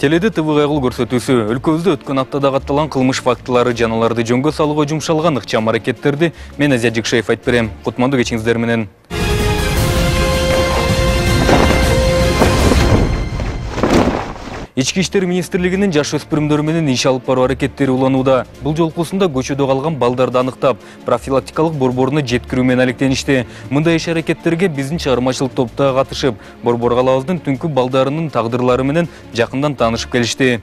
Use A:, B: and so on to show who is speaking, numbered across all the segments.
A: Теледе ТВ кайгыл көрсөтүүсү өлкөбүздө өткөн аптада катталган кылмыш фактылары жаналарды жөнгө салууга жумшалган ыкчам аракеттерди мен Азия Жикшеев айтып берем. Кутмандуу кечиңиздер менен. Ички иштер министрлигинин жаш өспүрүмдөр менен иш алып баруу аракеттери уланууда. Бул жолкусунда көчөдө калган балдарды аныктап, профилактикалык борборуна жеткирүү менен алектеништи. Мындай иш аракеттерге биздин чыгармачылык топта катышып, Борбор калабыздын түнкү балдарынын тагдырлары менен жакындан таанышып келишти.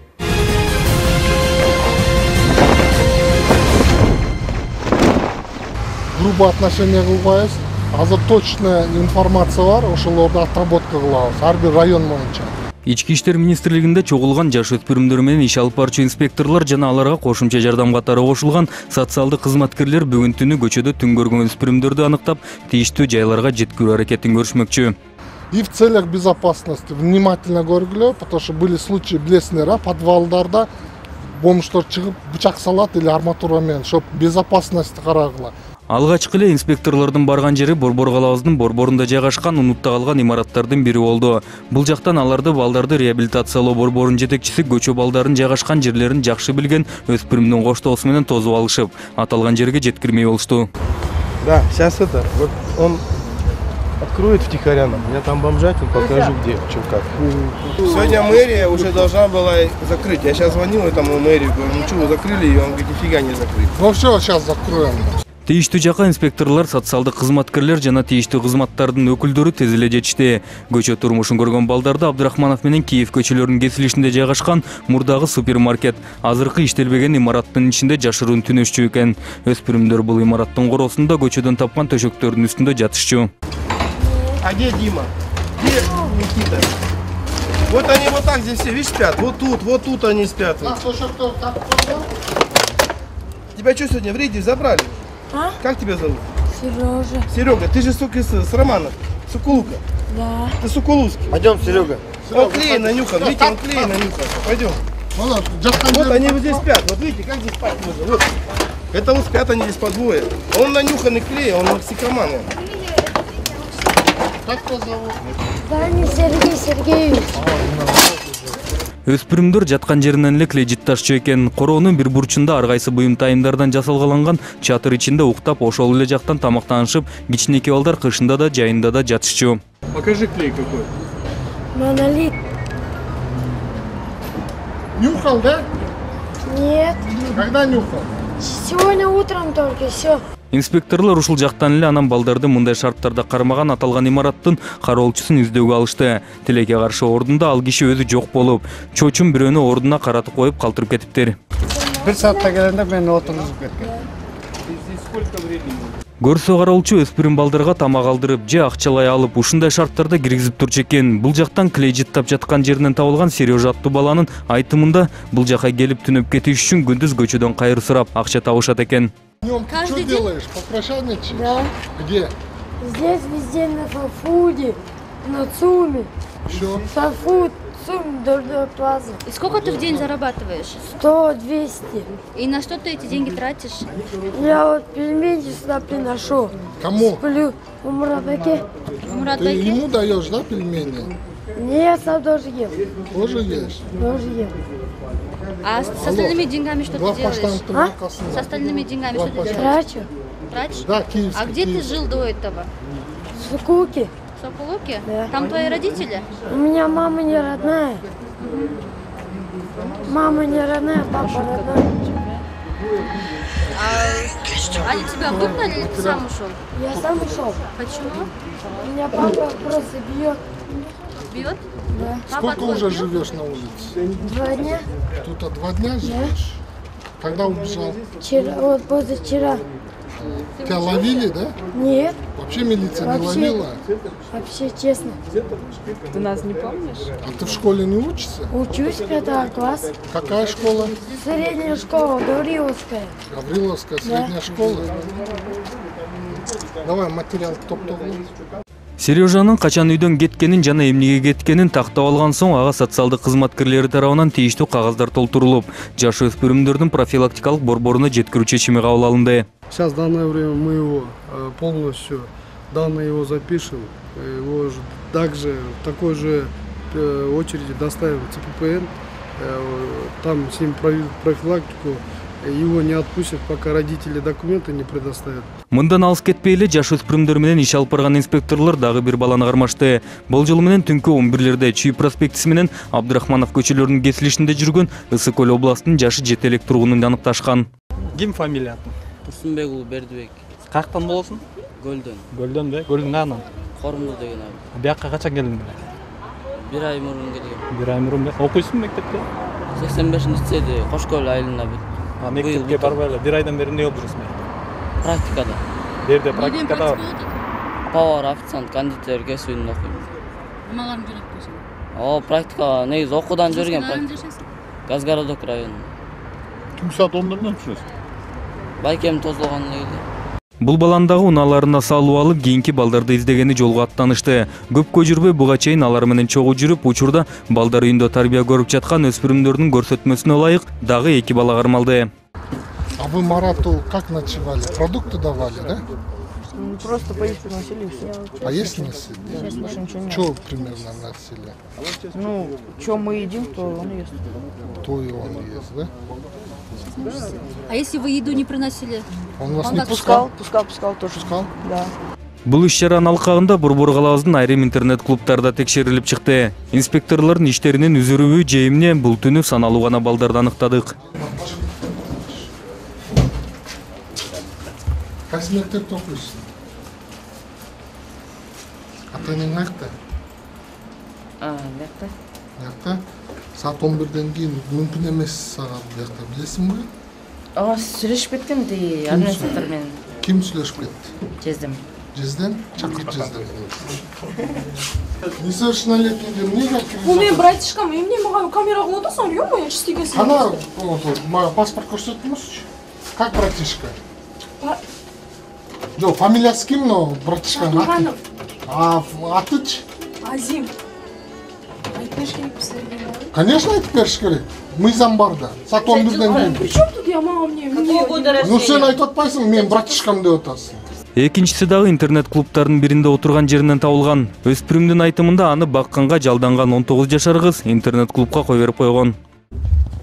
B: Грубо отношение кылбайбыз. Азыр точная информация бар, ошолорду отработка кылабыз. Ар бир район боюнча.
A: Ички иштер министрлигинде чогулган жаш өспүрүмдөр менен иш алып барчу инспекторлор жана аларга кошумча жардам катары кошулган социалдык кызматкерлер бүгүн түнү көчөдө түн көргөн өспүрүмдөрдү аныктап, тийиштүү жайларга жеткирүү аракетин көрүшмөкчү.
B: И в целях безопасности внимательно көргүлө, потому что были случаи, билесиңер, подвалдарда бомждор чыгып бычак салат или арматура менен, чтоб безопасности карагыла.
A: Алгачкы эле инспекторлордун барган жери Борбор калабыздын борборунда жайгашкан унутта калган имараттардын бири болду. Бул жактан аларды балдарды реабилитациялоо борборунун жетекчиси көчө балдарын жайгашкан жерлерин жакшы билген өспүрүмдүн коштоосу менен тосуп алышып, аталган жерге жеткирмей болушту.
C: Да, сейчас это, вот он откроет втихаря нам, я там бомжатин, покажу где, что как. Сегодня мэрия уже должна была закрыть. Я сейчас звонил этому мэрию, говорю, ну что, вы закрыли ее? Он говорит, нифига не закрыли.
B: Ну все, сейчас закроем.
A: Тийиштүү жака инспекторлор, социалдык кызматкерлер жана тийиштүү кызматтардын өкүлдөрү тез эле жетишти. Көчө турмушун көргөн балдарды Абдрахманов менен Киев көчөлөрүнүн кесилишинде жайгашкан мурдагы супермаркет азыркы иштелбеген имараттын ичинде жашыруун түнөшчү экен. Өспүрүмдөр бул имараттын коросунда көчөдөн тапкан төшөктөрдүн үстүндө жатышчу.
C: А где Дима? Где Никита? Вот они вот так здесь все, видишь, спят. Вот тут они спят. Тебя что сегодня в рейде забрали?
D: А?
C: Как тебя зовут?
D: Сережа.
C: Серега, ты же с Романа, Сокулука.
D: Да.
C: Ты Сокулуский. Пойдем, Серега. Он клей нанюхан, видите, он клей нанюхан. Пойдем. Вот они вот здесь спят, вот видите, как здесь спать можно. Вот. Это вот спят они здесь по двое. Он нанюханный клей, он токсикоман.
B: Как его зовут?
D: Да, не Сергей Сергеевич.
A: Өспүрүмдөр жаткан жеринен эле клей ташчу экен. Короонун бир бурчунда ар кайсы буюм тайымдардан жасалгаланган чатыр ичинде уктап, ошол эле жактан тамактанышып, кичинекей балдар кышында да жайында да жатышчу.
C: Покажи клей какой.
D: Монолит.
B: Нюхал, да?
D: Нет.
B: Когда нюхал?
D: Сегодня утром только все.
A: Инспекторлор ушул жактан эле анан балдарды мындай шарттарда кармаган аталган имараттын кароолчусун издөөгө алышты. Тилекке каршы ордунда ал киши өзү жок болуп, чоочун бирөөнү ордуна каратып коюп калтырып кетиптир.
E: Bir saatte gelende beni oturtup ketken.
A: Көрсө кароолчу өспүрүм балдарга тамак алдырып, же акчалай алып, ушундай шарттарда киргизип турчу экен. Бул жактан клей жыттап жаткан жеринен табылган Сережа аттуу баланын айтымында бул жака келип түнөп кетиш үчүн күндүз көчөдөн кайыр сурап акча табышат экен.
B: Днем что делаешь? Попрошайничаешь?
D: Да.
B: Где?
D: Здесь везде на фастфуде, на ЦУМе.
B: Еще?
D: Фастфуд, ЦУМ, Дордо Плаза.
F: И сколько ты в день зарабатываешь?
D: 100-200.
F: И на что ты эти деньги тратишь?
D: Я вот пельмени сюда приношу.
B: Кому?
D: Сплю у Муратаке.
F: Мурат
B: Ты
F: Баки?
B: ему даешь, да, пельмени?
D: Нет, сам тоже ем.
B: Тоже ешь?
D: Тоже ем.
F: А с остальными деньгами что ты делаешь? С остальными деньгами что ты делаешь?
D: Трачу.
F: Тратишь?
B: Да, киевский.
F: А где ты жил до этого?
D: В Сукуке.
F: В Сокулуке?
D: Да.
F: Там твои родители?
D: У меня мама не родная. Мама не родная, папа родной.
F: А они тебя выгнали или ты сам ушел?
D: Я сам ушел.
F: Почему?
D: Меня папа просто бьет.
F: Бьет?
D: Да.
F: Папа
B: Сколько
F: твой
B: уже
F: бьет?
B: живешь на улице?
D: 2 дня.
B: Тут 2 дня живешь? Когда убежал?
D: Вчера, вот позавчера.
B: Тебя ловили, да?
D: Нет,
B: Вообще милиция не
D: Вообще.
B: ловила?
D: вообще честно.
G: Ты нас не помнишь?
B: А ты в школе не учишься?
D: Учусь 5 класс.
B: Какая школа?
D: Средняя школа, Гавриловская.
B: Гавриловская средняя школа. Давай материал топ-топ.
A: Сережанын качан үйдөн кеткенин жана эмнеге кеткенин тактап алган соң ага социалдык кызматкерлери тарабынан тийиштүү кагаздар толтурулуп, жаш өспүрүмдөрдүн профилактикалык борборуна жеткирүү чечими кабыл алынды.
H: Сейчас в данное время мы его полностью, данные его запишем, его также в такой же очереди доставим в ЦППН там с ним проведут профилактику, его не отпустят, пока родители документы не предоставят.
A: Мындан алыс кетпей эле жаш өспүрүмдөр менен иш алып барган инспекторлор дагы бир баланы кармашты. Болжол менен түнкү 11-лерде Чүй проспектиси менен Абдрахманов көчөлөрүнүн кесилишинде жүргөн Ысык Көл областынын жашы 7 элек тургунун аныкташкан.
I: Ким фамилияты?
J: Турсунбек уулу Бердибек.
I: Каяктан болосуң?
J: Гөлдөн.
I: Гөлдөн бе? Гөлдүн каянан?
J: Кормуз деген abi.
I: Бияка качан келдиң?
J: 1 ай мурун келгем.
I: 1 ай мурун бе? Окуйсуң мектепте?
J: 85-лицейде Кошкөл айылында бит.
I: Мектепке барбай эле 1 айдан бери эмне кылып жүрсүң?
J: Практикада.
I: Жерде практикада.
J: Повар, официант, кондитер кесибинде окуйм.
F: Эмаларың жүрөт болсун?
J: Практика негизи окуудан жүргөн. Газгородок району.
K: Түнкү саат 10-дан түшөсүң?
J: Байкем тозулган эле.
A: Бул баланы дагы унааларына салып алып, кийинки балдарды издегени жолго аттанышты. Көпкө жүрбөй буга чейин алар менен чогуу жүрүп, учурда балдар үйүндө тарбия көрүп жаткан өспүрүмдөрдүн көрсөтмөсүнө ылайык дагы 2 бала кармалды.
B: А вы Марату как ночевали? Продукты давали, да?
G: Просто поесть приносили и все.
B: Поесть носили?
G: Сейчас больше ничего нет.
B: Что примерно носили?
G: Ну, что мы едим, то он ест.
B: То и он ест, да?
F: А если вы еду не приносили?
B: Он вас не пускал?
G: Пускал тоже.
B: Пускал?
G: Да.
A: Бул иш-чаранын алкагында Борбор калабыздын айрым интернет-клубдарда текшерилип чыкты. Инспекторлордун иштеринин үзүрүбү же эмне бул түнү саналуу гана балдарды аныктадык.
B: Кайсы мектепте окуйсуң? Ата-энең каякта?
G: Мекте.
B: Мекте? Саат 11-ден кийин мүмкүн эмес сага буякта, билесиңби?
G: Сүйлөшүп кеттим ди администратор менен.
B: Ким сүйлөшүп кетти?
G: Жездем.
B: Жезден? Чакырт жезден. Несовершеннолетний деп эмнеге киргизип?
L: Бул менин братишкам, эмне мага камерага отосуң, ё-моё, чистегесин.
B: Кана, мага паспорт көрсөтүңүзчү. Как братишка? Жок, фамилиясы ким, но братишканын аты? Атычы?
L: Азим. Айтып бериш керек силерге.
B: Конечно, айтып бериш керек. Мыйзам бар да. Саат 11-ден кийин.
L: Причем тут я мага мне?
B: Ну сен айтып атпайсың, мен братишкам деп атасың.
A: Экинчиси дагы интернет-клубтардын биринде отурган жеринен табылган. Өспүрүмдүн айтымында аны бакканга жалданган 19 жашар кыз интернет-клубка кой берип койгон.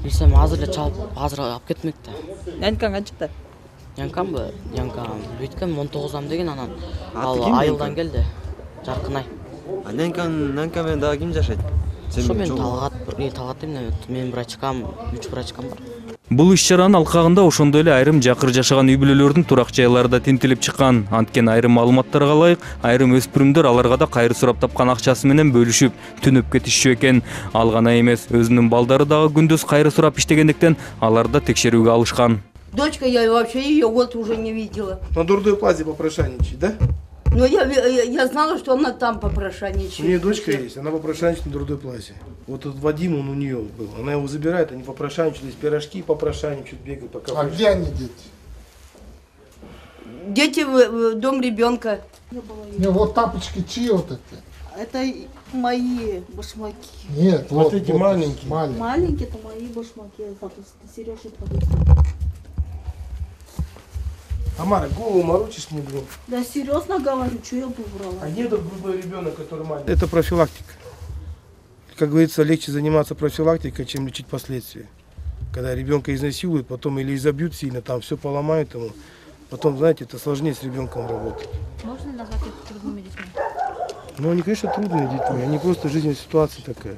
J: Билсем азыр эле чалып, азыр алып кетмек да.
G: Янкаң канчакта?
J: Янкамбы? Янкам бүткөн 19-ам деген анан. Ал айылдан келди. Жаркынай.
M: Нянка менен дагы ким жашайт?
J: Ошо мен Талгат эмне? Менин брачкам, 3 брачкам бар.
A: Бул иш-чаранын алкагында ошондой эле айрым жакыр жашаган үй бүлөлөрдүн турак жайлары да тинтилип чыккан. Анткени айрым маалыматтарга ылайык, айрым өспүрүмдөр аларга да кайры сурап тапкан акчасы менен бөлүшүп, түнөп кетишчү экен. Ал гана эмес, өзүнүн балдары дагы күндүз кайры сурап иштегендиктен алар да текшерүүгө алышкан.
N: Дочка, я вообще ее год уже не видела.
C: На Дурдой плазе попрошайничает, да?
N: Но я знала, что она там попрошайничает.
C: У нее дочка есть, она попрошайничает на Дурдой плазе. Вот этот Вадим, он у нее был. Она его забирает, они попрошайничают, пирожки попрошайничают, бегают по кафе.
B: А где они, дети?
N: Дети в дом ребенка.
B: Не, вот тапочки чьи вот эти?
O: Это мои башмаки.
B: Нет,
C: вот эти маленькие.
O: Маленькие это мои башмаки. Сережа
C: Тамара, голову морочишь не блин.
O: Да серьезно говорю, что я выбрала.
C: А где этот грудной ребенок, который маленький? Это профилактика. Как говорится, легче заниматься профилактикой, чем лечить последствия. Когда ребенка изнасилуют, потом или изобьют сильно, там все поломают ему. Потом, знаете, это сложнее с ребенком работать.
F: Можно ли назвать их трудными детьми?
C: Ну, они, конечно, трудные детьми, они просто жизненная ситуация такая.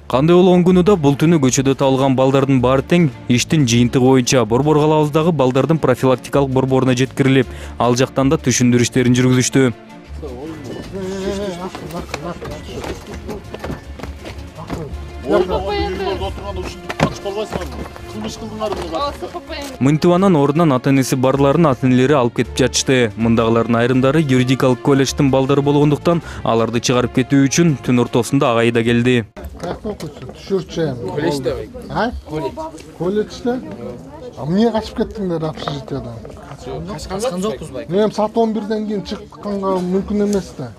A: Кандай болгон күнү да бул түнү көчөдө табылган балдардын баары тең иштин жыйынтыгы боюнча Борбор калабыздагы балдардын профилактикалык борборуна жеткирилип, ал жактан да түшүндүрүү иштерин жүргүзүштү. Мынтыбанан ордунан ата-энеси барларын ата-энелери алып кетип жатышты. Мындагылардын айрымдары юридикалык колледждин балдары болгондуктан аларды чыгарып кетүү үчүн түн ортосунда агайы да келди.
B: Каякта окуйсуң? Түшүрчү эми.
C: Колледжде.
B: А? Колледжде? А эмне качып кеттиңдер общежитиядан?
J: Качкан жокпуз байке.
B: Мен саат 11-ден кийин чыкканга мүмкүн эмес да.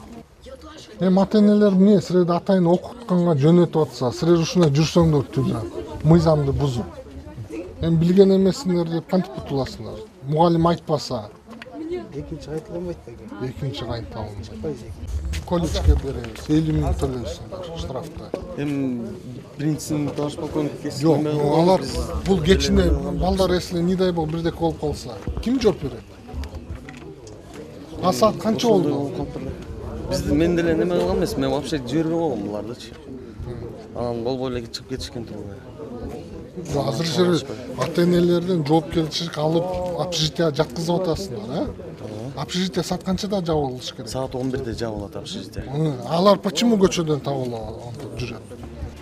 B: Ата-энелер эмне силерди атайын окутканга жөнөтүп атса, силер ушуна жүрсөңдөр түзө. Мыйзамды бузуп. Мен билген эмессиңер деп кантип кутуласыңар? Мугалим айтпаса.
C: Экинчи айтыламайт да.
B: Экинчи айтылбайт. колледжге беребиз, 50 000 төлөйсүңөр штрафты.
M: Биринчи сыныпта аш полковник
B: Жок, алар бул кечинде балдар эсиле не дай бог бирдеке болуп калса, ким жооп берет? А саат канча болду?
M: Мен деле неме кылган эмес, мен вообще жибербей койгом булардычы. Анан болбой эле чыгып кетишкен турбай.
B: Азыр жер ата-энелерден жоопкерчилик алып общежитияга жаткызып атасыңар, Общежитие саат канчада жабылыш керек?
M: Саат 11-де жабылат общежитие.
B: Алар почему көчөдөн табылып жүрөт?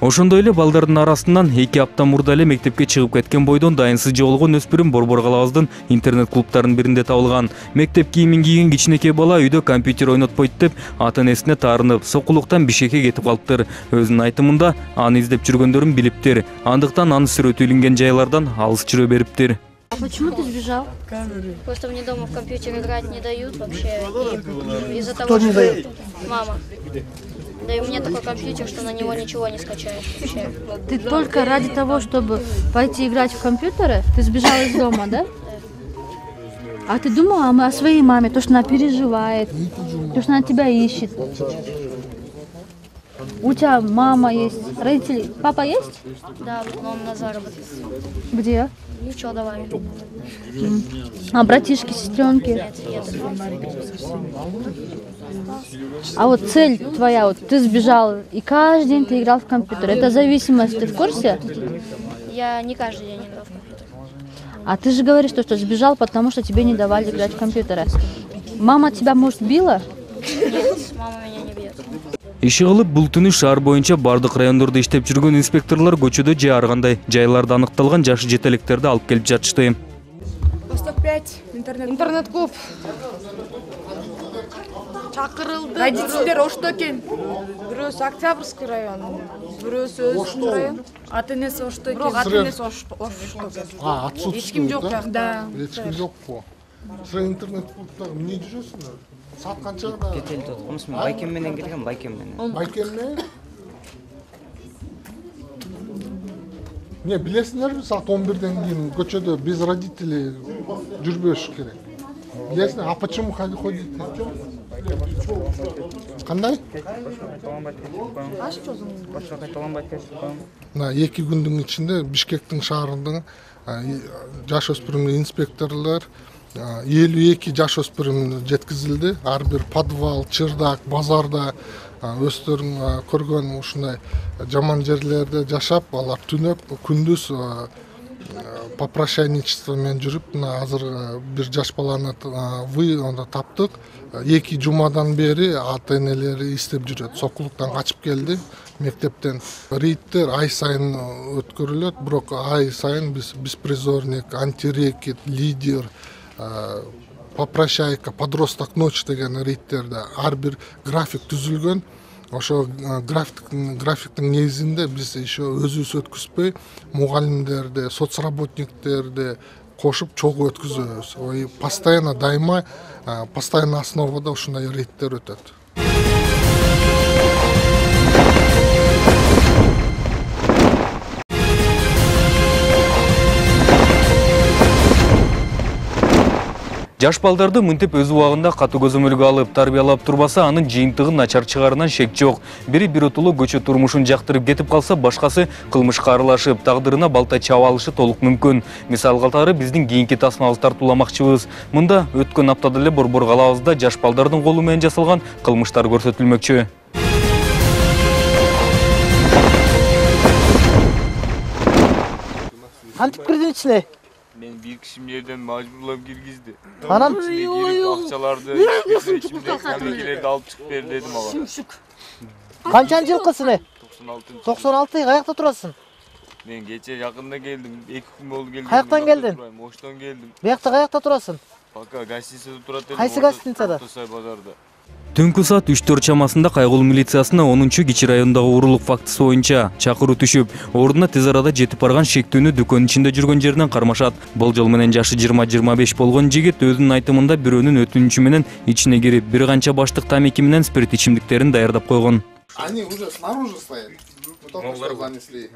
A: Ошондой эле балдардын арасынан 2 апта мурда эле мектепке чыгып кеткен бойдон дайынсыз жоголгон өспүрүм Борбор калабыздын интернет клубтарынын биринде табылган. Мектеп кийимин кийген кичинекей бала үйдө компьютер ойнотпойт деп ата-энесине таарынып, сокулуктан бишекке кетип калыптыр. Өзүнүн айтымында аны издеп жүргөндөрүн билиптир. Андыктан аны сүрөтү илинген жайлардан алыс жүрө бериптир.
F: А почему ты сбежал? Просто мне дома в компьютер играть не дают вообще. И из-за того, что мама. Да и у меня такой компьютер, что на него ничего не скачаешь вообще.
P: Ты только ради того, чтобы пойти играть в компьютеры, ты сбежал из дома, да? А ты думала о своей маме, то, что она переживает, то, что она тебя ищет? У тебя мама есть, родители, папа есть?
F: Да, но он на заработке.
P: Где?
F: Ничего, давай.
P: А братишки, сестренки? А вот цель твоя, вот ты сбежал и каждый день ты играл в компьютер. Это зависимость, ты в курсе?
F: Я не каждый день играл в компьютер.
P: А ты же говоришь, что сбежал, потому что тебе не давали играть в компьютеры. Мама тебя, может, била?
F: Нет, мама меня не бьет.
A: Иши кылып бул түнү шаар боюнча бардык райондордо иштеп жүргөн инспекторлор көчөдө же ар кандай жайларда аныкталган жаш жетелектерди алып келип жатышты.
L: Восток 5, интернет-клуб. Чакырылды. Родителер Ошто экен. Бирөөсү Октябрьский район, бирөөсү Өзүн район. Ата-энеси Ошто экен. Ата-энеси Ошто экен.
B: Отсутствует.
L: Эч ким жок, да.
B: Эч ким жокпу. Сиз интернет-клубта эмне жүрөсүңөр? Саат канчада?
J: Кетелди отурмуз. Байкем менен келген, байкем менен.
B: Байкем менен? Не, билесиңерби, саат 11-ден кийин көчөдө без родителей жүрбөш керек. Билесиңер, а почему ходите? Кандай? На 2 күндүн ичинде Бишкектин шаарындын жаш өспүрүм инспекторлор 52 жаш өспүрүм жеткизилди. Ар бир подвал, чырдак, базарда өздөрүң көргөн ушундай жаман жерлерде жашап, алар түнөп, күндүз попрошайничество менен жүрүп, азыр бир жаш баланы таптык. 2 жумадан бери ата-энелери издеп жүрөт. Сокулуктан качып келди. Мектептен рейдтер ай сайын өткөрүлөт, бирок ай сайын биз беспризорник, антирекет, лидер, попрошайка, подросток ночь деген рейдтерде ар бир график түзүлгөн. Ошо графиктин негизинде биз еще өзүбүз өткүзбөй, мугалимдерди, соцработниктерди кошуп чогуу өткүзөбүз. Постоянно дайыма, постоянно основада ушундай рейдтер өтөт.
A: Жаш балдарды мынтип өз убагында катуу көзөмөлгө алып, тарбиялап турбаса, анын жыйынтыгын начар чыгарынан шек жок. Бири биротоло көчө турмушун жактырып кетип калса, башкасы кылмышка аралашып, тагдырына балта чаба алышы толук мүмкүн. Мисал катары биздин кийинки тасмабызды тартууламакчыбыз. Мында өткөн аптада эле Борбор калабызда жаш балдардын колу менен жасалган кылмыштар көрсөтүлмөкчү.
Q: Кантип кирдин ичине?
R: Men bir kişim yerden mecburlap girgizdi.
Q: Anam.
R: İçine girip akçalarda, içimde kendikileri de alıp çıkıp ver dedim ama.
Q: Kançancı yılkısın ne?
R: 96.
Q: 96'yı kayakta turasın?
R: Ben geçe yakında geldim. 2 gün oldu geldim.
Q: Kayaktan geldin?
R: Moş'tan geldim.
Q: Kayakta kayakta turasın?
R: Baka gazetesinde turat dedim.
Q: Kaysı gazetesinde?
R: Ortasay pazarda.
A: Түнкү саат 3-4 чамасында Кайгыл милициясына 10-Кичи районундагы уурулук фактысы боюнча чакыруу түшүп, ордуна тез арада жетип барган шектүүнү дүкөн ичинде жүргөн жеринен кармашат. Болжол менен жашы 20-25 болгон жигит өзүнүн айтымында бирөөнүн өтүнүчү менен ичине кирип, бир канча баштык тамеки менен спирт ичимдиктерин даярдап койгон.
B: Они уже снаружи стоят. Мы только что занесли.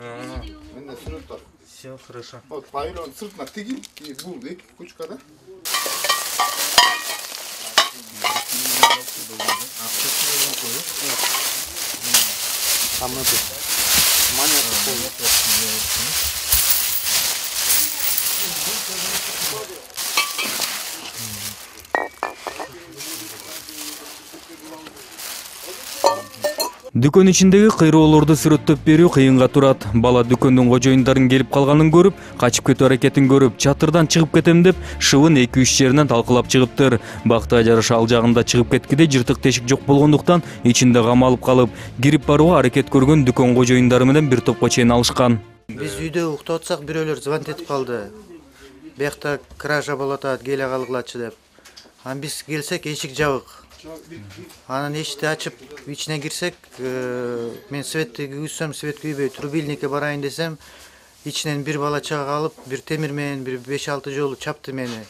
B: Все хорошо. Вот павильон сыртна тигил и бул эки кучка, да?
A: Дүкөн ичиндеги кыйроолорду сүрөттөп берүү кыйынга турат. Бала дүкөндүн кожоюндарын келип калганын көрүп, качып кетүү аракетин көрүп, чатырдан чыгып кетем деп, шыбын 2-3 жеринен талкылап чыгыптыр. Бактыга жараша ал жагында чыгып кеткиде жыртык тешик жок болгондуктан ичинде камалып калып, кирип барууга аракет көргөн дүкөн кожоюндары менен бир топко чейин алышкан.
S: Биз үйдө уктап атсак бирөөлөр звонить этип калды. Биякта кража болуп атат, келе калгылачы деп. Анан биз келсек эшик жабык. Анан эшикти ачып ичине кирсек, мен светти күйсөм, свет күйбөйт, рубильникке барайын десем, ичинен бир бала чыга алып, бир темир менен бир 5-6 жолу чапты мени.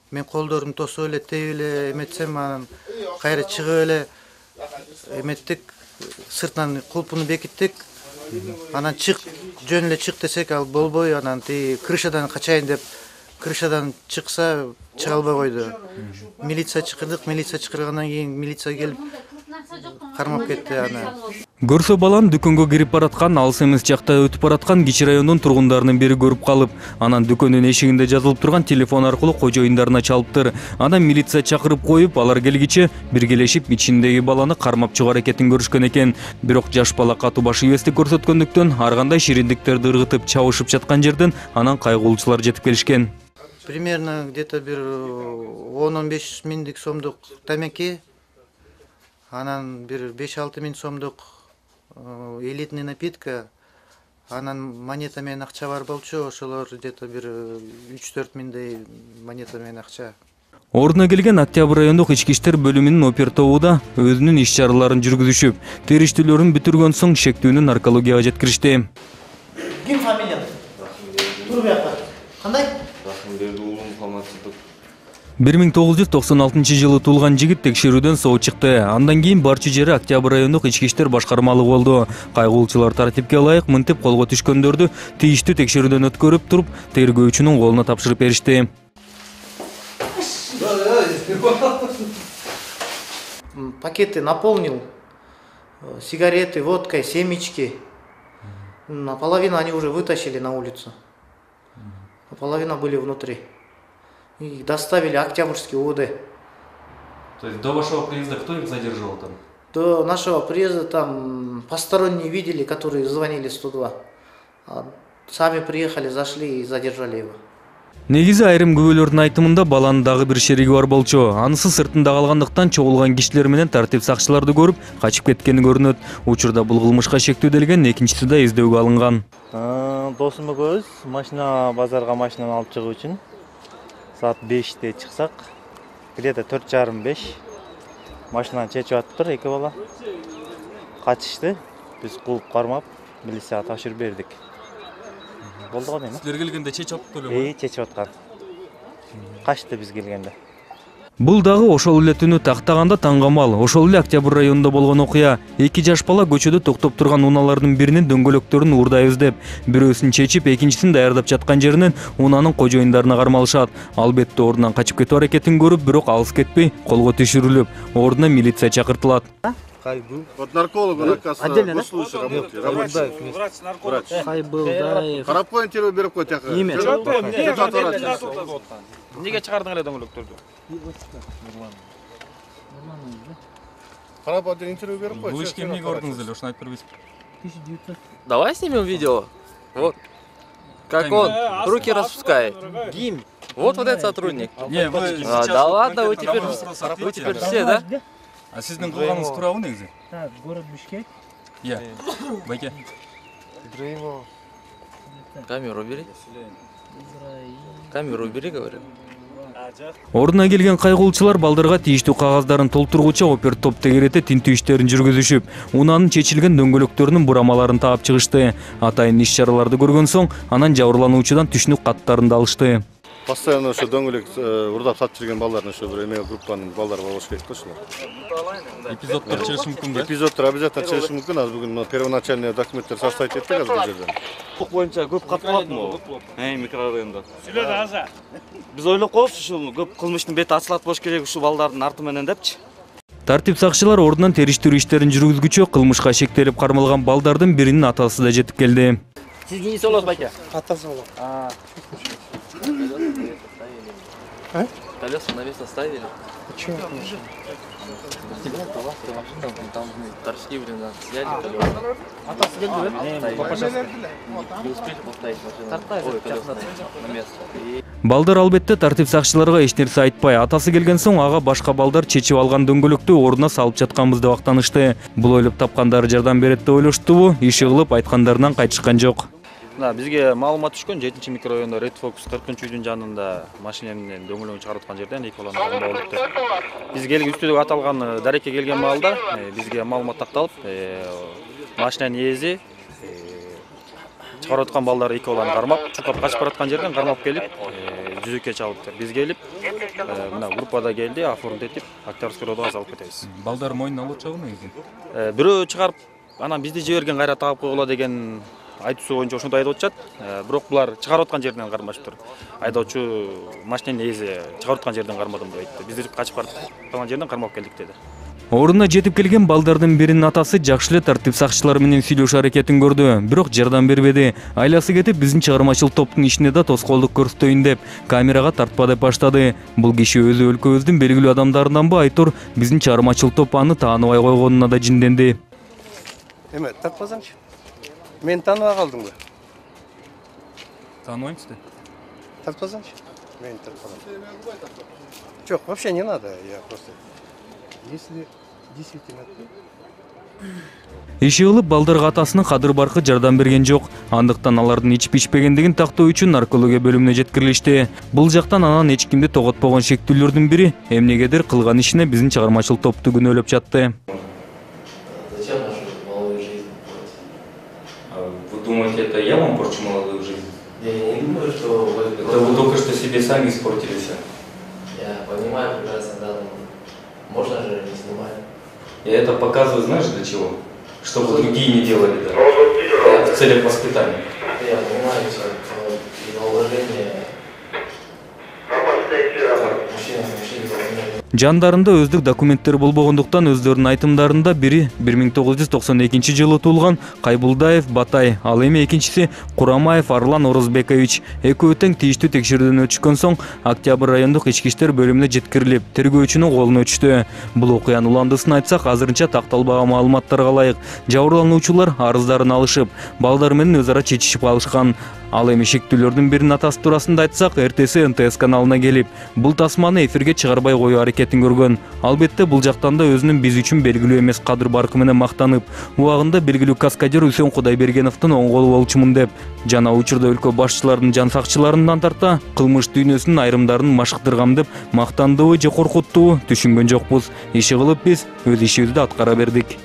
S: Мен колдорумду тосуп эле, теип эле эметсем, анан кайра чыгып эле эметтик, сыртынан кулпуну бекиттик. Анан чык, жөн эле чык десек, ал болбой, анан крышадан качайын деп, крышадан чыкса чыга албай койду. Милиция чакырдык, милиция чакыргандан кийин милиция келип кармап кетти аны.
A: Көрсө баланы дүкөнгө кирип бараткан, алыс эмес жакта өтүп бараткан кичи райондун тургундарынын бири көрүп калып, анан дүкөндүн эшигинде жазылып турган телефон аркылуу кожоюндарына чалыптыр. Анан милиция чакырып коюп, алар келгиче биргелешип ичиндеги баланы кармап чыгуу аракетин көрүшкөн экен. Бирок жаш бала катуу баш ийбестик көрсөткөндүктөн ар кандай шириндиктерди ыргытып чабышып жаткан жерден анан кайгылуучулар жетип келишкен.
S: Примерно где-то бир 10-15 миңдик сомдук тамеки, анан бир 5-6 миң сомдук элитный напитка, анан монета менен акча бар болчу, ошолор где-то бир 3-4 миңдей монета менен акча.
A: Ордуна келген Октябрь райондук ички иштер бөлүмүнүн опертобуда өзүнүн иш чараларын жүргүзүшүп, териштүүлөрүн бүтүргөн соң шектүүнү наркологияга жеткиришти.
Q: Ким фамилия? Тур бияка. Кандай?
A: 1996 жылы туулган жигит текшерүүдөн соо чыкты. Андан кийин барчу жери Октябрь райондук ички иштер башкармалык болду. Кайгылуучулар тартипке ылайык мынтип колго түшкөндөрдү тийиштүү текшерүүдөн өткөрүп туруп, тергөөчүнүн колуна тапшырып беришти.
S: Пакеты наполнил, сигареты, водкой, семечки. Наполовину они уже вытащили на улицу. Половина были внутри. И доставили Октябрьский УВД.
A: То есть до вашего приезда кто их задерживал там?
S: До нашего приезда там посторонние видели, которые звонили 102. А сами приехали, зашли и задержали его.
A: Негизи айрым күбөлөрдүн айтымында баланын дагы бир шериги бар болчу. Анысы сыртында калгандыктан чогулган кишилер менен тартип сакчыларды көрүп, качып кеткени көрүнөт. Учурда бул кылмышка шектүүделген экинчиси да издөөгө алынган.
T: Досум экөөбүз машина базарга машинаны алып чыгуу үчүн саат 5-те чыксак, где-то 4:30-5 машинаны чечип атыптыр эки бала. Качышты. Биз кууп кармап, милицияга тапшырып бердик. Болду го дейм.
A: Силер келгенде чечип атыптыр эле?
T: Чечип аткан. Качты биз келгенде.
A: Бул дагы ошол эле түнү тактаганда таңгамал. Ошол эле Октябрь районунда болгон окуя. Эки жаш бала көчөдө токтоп турган унаалардын биринин дөңгөлөктөрүн уурдайбыз деп, бирөөсүн чечип, экинчисин даярдап жаткан жеринен унанын кожоюндарына кармалышат. Албетте ордунан качып кетүү аракетин көрүп, бирок алыс кетпей, колго түшүрүлүп, ордуна милиция чакыртылат.
K: Вот нарколог, он, оказывается, госслужащий работает. Врач.
T: Хайбылдаев.
K: Карап коюн, тербеп берип кой, тияка.
I: Неге чыгардың эле дөңгөлөктөрдү?
K: Карап отыр, интервью берип кой.
A: Бул ишке эмнеге ордуңуз эле, ошону айтып бербейсизби?
M: Давай снимем видео. Вот. Как он руки распускает.
T: Ким?
M: Вот этот сотрудник.
A: Не, вы сейчас...
M: Да ладно, вы теперь все, да?
A: А сиздин кылганыңыз туурабы негизи?
T: Так, город Бишкек.
A: Я. Байке.
M: Камеру бери. Камеру бери, говорю.
A: Ордуна келген кайгылуучулар балдарга тийиштүү кагаздарын толтургуча опер-топ тегерете тинтүү иштерин жүргүзүшүп, унаанын чечилген дөңгөлөктөрүнүн бурамаларын таап чыгышты. Атайын иш чараларды көргөн соң, анан жабырлануучудан түшүнүк каттарын да алышты.
K: Постоянно ошо дөңгөлөк урдап сатып жүрген балдардын ошо бир эме группанын балдары болуш керек да ошолор.
A: Эпизоддор чыгышы мүмкүнбү?
K: Эпизоддор обязательно чыгышы мүмкүн. Азыр бүгүн первоначальный документтер составить эттик азыр бул жерден.
M: Бул боюнча көп катталатмы? Микрорайондо. Сүйлөдү азыр. Биз ойлоп коебуз ушул көп кылмыштын бети ачылат болуш керек ушул балдардын арты менен депчи.
A: Тартип сакчылар ордунан териштирүү иштерин жүргүзгүчө кылмышка шектелип кармалган балдардын биринин атасы да жетип келди.
I: Siz neyse olasınız baka?
C: Atası olur.
M: Колеса на место ставили?
C: Почему?
M: Там торчки, блин, сняли колеса. Не успели поставить машину. Ой, колеса на место.
A: Балдар албетте тартип сакчыларга эч нерсе айтпай, атасы келген соң ага башка балдар чечип алган дөңгөлөктү ордуна салып жатканбызды актанышты. Бул ойлоп тапкандары жардам берет деп ойлоштубу, иши кылып айткандарынан кайтышкан жок.
I: Бизге маалымат түшкөн 7-чи микрорайондо Red Fox 40-үйдүн жанында машина менен дөңгөлөң чыгарып аткан жерден эки баланы алып болуп. Биз келген үстүдөгү аталган дарекке келген маалда бизге маалымат такталып, машинанын ээси чыгарып аткан балдар эки баланы кармап, чуркап качып бараткан жерден кармап келип, жүзөккө чабыптыр. Биз келип, мына группада келди, оформить этип, Октябрьский районуна алып кетебиз.
A: Балдар мойнуна алып чыгып негизи.
I: Бирөө чыгарып, анан бизди жиберген кайра таап койгула деген айтуусу боюнча ошондой айтып атышат. Бирок булар чыгарып аткан жерден кармашыптыр. Айдоочу машинанын ээси чыгарып аткан жерден кармадым деп айтты. Биз качып барып калган жерден кармап келдик деди.
A: Ордуна жетип келген балдардын биринин атасы жакшы эле тартип сакчылары менен сүйлөшүү аракетин көрдү, бирок жардам бербеди. Айласы кетип, биздин чыгармачыл топтун ишине да тоскоолдук көрсөтөйүн деп камерага тартпа деп баштады. Бул киши өзү өлкөбүздүн белгилүү адамдарынанбы айтор, биздин чыгармачыл топ аны тааныбай койгонуна да жинденди.
C: Эме, тартпасаңчы. Мен таныбай калдым го.
A: Таныбайсыз да?
C: Тартпасаңчы. Мен тартпадым. Жок, вообще не надо, я просто. Если действительно.
A: Иши кылып балдарга атасынын кадыр баркы жардам берген жок. Андыктан алардын ичип ичпегендигин тактоо үчүн наркология бөлүмүнө жеткирилишти. Бул жактан анан эч кимди тоготпогон шектүүлөрдүн бири эмнегедир кылган ишине биздин чыгармачыл топту күнөөлөп жатты.
U: Вы думаете, это я вам порчу молодую жизнь? Я не думаю, что вы... Это вы только что себе сами испортили все.
M: Я понимаю прекрасно, да, можно же не снимать.
U: Я это показываю, знаешь, для чего? Чтобы другие не делали, да. В целях воспитания.
M: Я понимаю все, и на уважение мужчина с мужчиной.
A: Жандарында өздүк документтер болбогондуктан өздөрүнүн айтымдарында бири 1992 жылы туулган Кайбулдаев Батай, ал эми экинчиси Курамаев Арлан Орозбекович. Экөө тең тийиштүү текшерүүдөн өтүшкөн соң Октябрь райондук ички иштер бөлүмүнө жеткирилип, тергөөчүнүн колуна өтүштү. Бул окуянын уландысын айтсак, азырынча такталбаган маалыматтарга ылайык жабырлануучулар арыздарын алышып, балдар менен өз ара чечишип алышкан. Ал эми шектүүлөрдүн биринин атасы туурасында айтсак, эртеси НТС каналына келип, бул тасманы эфирге чыгарбай коюу аракетин көргөн. Албетте бул жактан да өзүнүн биз үчүн белгилүү эмес кадыр баркы менен мактанып, убагында белгилүү каскадер Үсөн Кудайбергеновдун оң колу болчумун деп, жана учурда өлкө башчыларынын жан сакчыларынан тарта кылмыш дүйнөсүнүн айрымдарын машыктыргам деп мактандыбы же коркуттубу түшүнгөн жокпуз. Иши кылып биз өз ишибизди аткара бердик.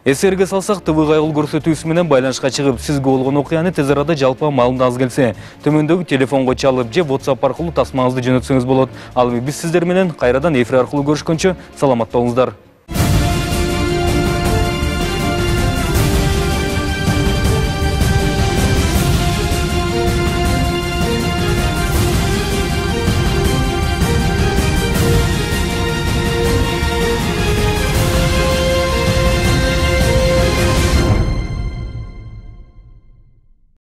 A: Эсерге салсак, ТВ кайгыл көрсөтүүсү менен байланышка чыгып, сизге болгон окуяны тез арада жалпы маалымдагыңыз келсе, төмөндөгү телефонго чалып же WhatsApp аркылуу тасмаңызды жөнөтсөңүз болот. Ал эми биз сиздер менен кайрадан эфир аркылуу көрүшкөнчө саламат болуңуздар.